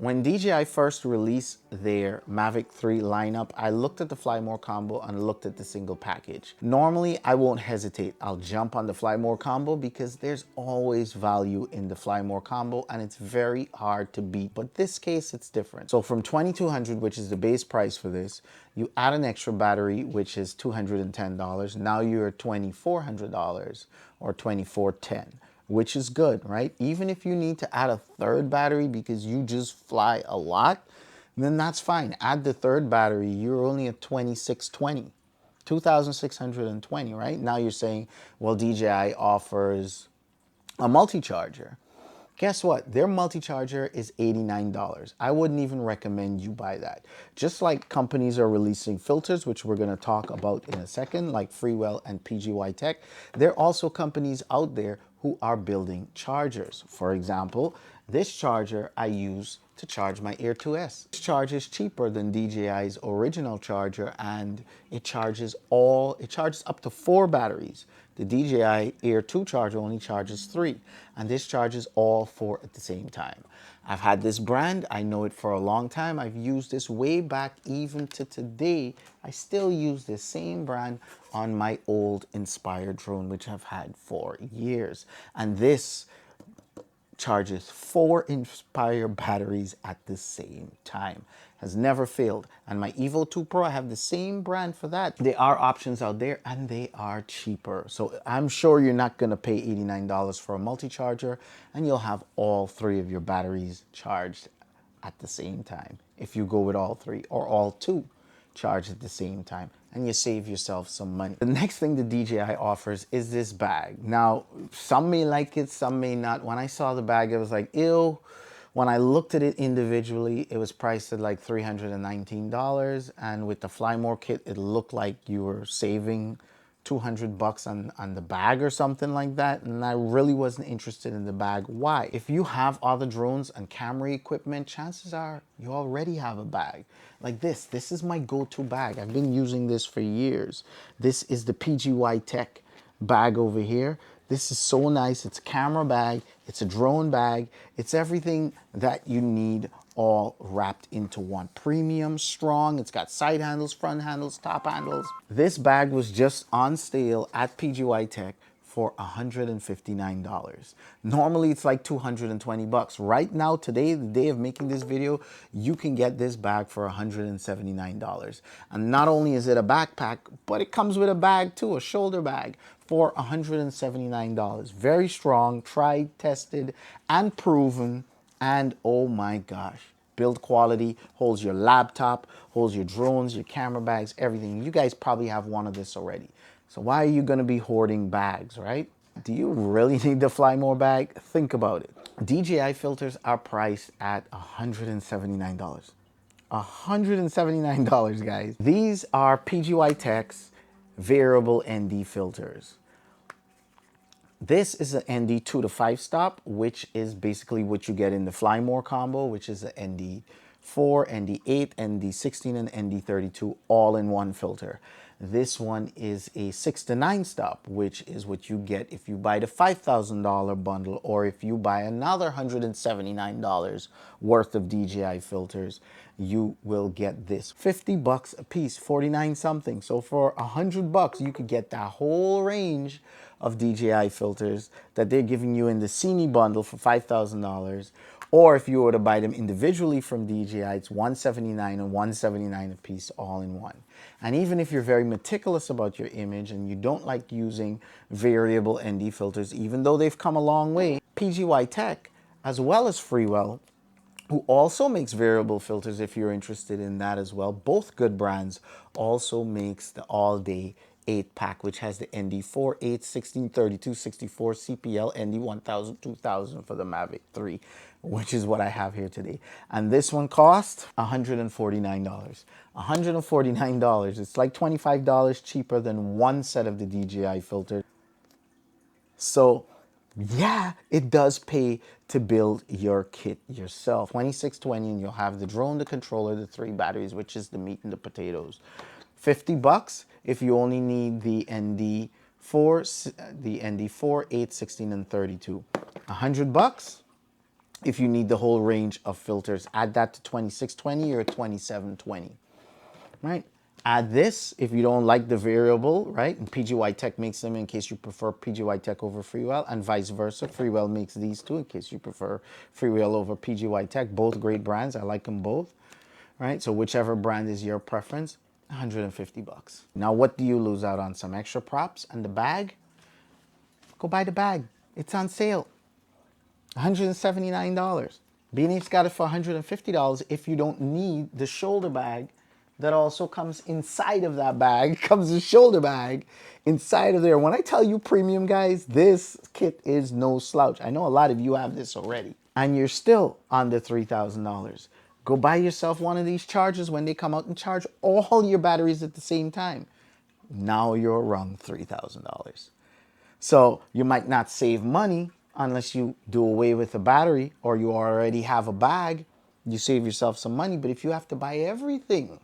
When DJI first released their Mavic 3 lineup, I looked at the Fly More combo and looked at the single package. Normally, I won't hesitate. I'll jump on the Fly More combo because there's always value in the Fly More combo and it's very hard to beat. But this case, it's different. So from $2,200, which is the base price for this, you add an extra battery, which is $210. Now you're at $2,400 or $2,410. Which is good, right? Even if you need to add a third battery because you just fly a lot, then that's fine. Add the third battery, you're only at 2620, 2,620, right? Now you're saying, well, DJI offers a multi-charger. Guess what? Their multi-charger is $89. I wouldn't even recommend you buy that. Just like companies are releasing filters, which we're going to talk about in a second, like Freewell and PGYTECH, there are also companies out there who are building chargers. For example, this charger I use to charge my Air 2S. This charger is cheaper than DJI's original charger and it charges up to 4 batteries. The DJI Air 2 charger only charges 3, and this charges all 4 at the same time. I've had this brand, I know it for a long time. I've used this way back even to today. I still use this same brand on my old Inspire drone, which I've had for years. And this charges 4 Inspire batteries at the same time. Has never failed. And my Evo 2 Pro, I have the same brand for that. There are options out there and they are cheaper. So I'm sure you're not gonna pay $89 for a multi-charger and you'll have all 3 of your batteries charged at the same time. If you go with all 3 or all 2 charged at the same time, and you save yourself some money. The next thing the DJI offers is this bag. Now, some may like it, some may not. When I saw the bag, it was like, ew. When I looked at it individually, it was priced at like $319. And with the Fly More kit, it looked like you were saving 200 bucks on the bag or something like that. And I really wasn't interested in the bag. Why? If you have other drones and camera equipment, chances are you already have a bag. Like this is my go-to bag. I've been using this for years. This is the PGYTECH bag over here. This is so nice. It's a camera bag, it's a drone bag, it's everything that you need all wrapped into one. Premium, strong, it's got side handles, front handles, top handles. This bag was just on sale at PGYTECH for $159. Normally it's like 220 bucks. Right now, today, the day of making this video, you can get this bag for $179. And not only is it a backpack, but it comes with a bag too, a shoulder bag for $179. Very strong, tried, tested, and proven. And oh my gosh, build quality, holds your laptop, holds your drones, your camera bags, everything. You guys probably have one of this already. So why are you gonna be hoarding bags, right? Do you really need the Fly More bag? Think about it. DJI filters are priced at $179. $179, guys. These are PGYTECH's variable ND filters. This is an ND 2 to 5 stop, which is basically what you get in the Fly More combo, which is the ND 4, ND 8, ND 16, and ND 32 all in one filter. This one is a 6 to 9 stop, which is what you get if you buy the $5,000 bundle, or if you buy another $179 worth of DJI filters, you will get this. 50 bucks a piece, 49 something. So for 100 bucks, you could get that whole range of DJI filters that they're giving you in the Cine bundle for $5,000. Or if you were to buy them individually from DJI, it's $179 and $179 a piece all in one. And even if you're very meticulous about your image and you don't like using variable ND filters, even though they've come a long way, PGYTECH, as well as Freewell, who also makes variable filters if you're interested in that as well, both good brands, also makes the all-day 8-pack, which has the ND4, 8, 16, 32, 64, CPL, ND 1000, 2000 for the Mavic 3, which is what I have here today. And this one cost $149. $149. It's like $25 cheaper than one set of the DJI filters. So yeah, it does pay to build your kit yourself. 2620 and you'll have the drone, the controller, the 3 batteries, which is the meat and the potatoes. 50 bucks if you only need the ND4, 8, 16, and 32. 100 bucks if you need the whole range of filters. Add that to 2620 or 2720, right? Add this if you don't like the variable, right? And PGYTECH makes them in case you prefer PGYTECH over Freewell, and vice versa. Freewell makes these too in case you prefer Freewell over PGYTECH. Both great brands. I like them both, right? So whichever brand is your preference, 150 bucks. Now, what do you lose out on? Some extra props and the bag? Go buy the bag. It's on sale. $179. B&H's got it for $150 if you don't need the shoulder bag that also comes inside of that bag. Comes a shoulder bag inside of there. When I tell you premium, guys, this kit is no slouch. I know a lot of you have this already, and you're still under $3,000. Go buy yourself one of these chargers when they come out and charge all your batteries at the same time. Now you're around $3,000. So you might not save money unless you do away with the battery or you already have a bag. You save yourself some money, but if you have to buy everything,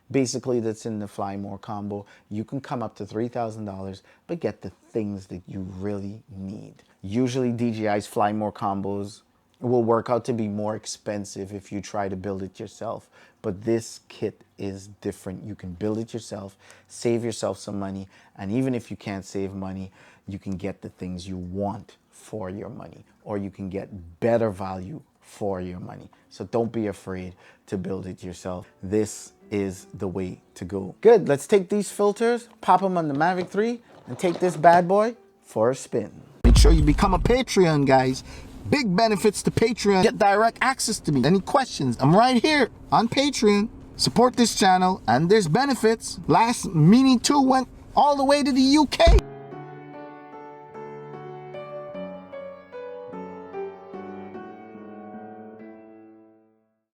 basically that's in the Fly More combo, you can come up to $3,000, but get the things that you really need. Usually DJI's Fly More combos will work out to be more expensive if you try to build it yourself, but this kit is different. You can build it yourself, save yourself some money, and even if you can't save money, you can get the things you want for your money, or you can get better value for your money. So don't be afraid to build it yourself. This is the way to go. Good, let's take these filters, pop them on the Mavic 3, and take this bad boy for a spin. Make sure you become a Patreon, guys. Big benefits to Patreon. Get direct access to me. Any questions? I'm right here on Patreon. Support this channel, and there's benefits. Last Mini 2 went all the way to the UK.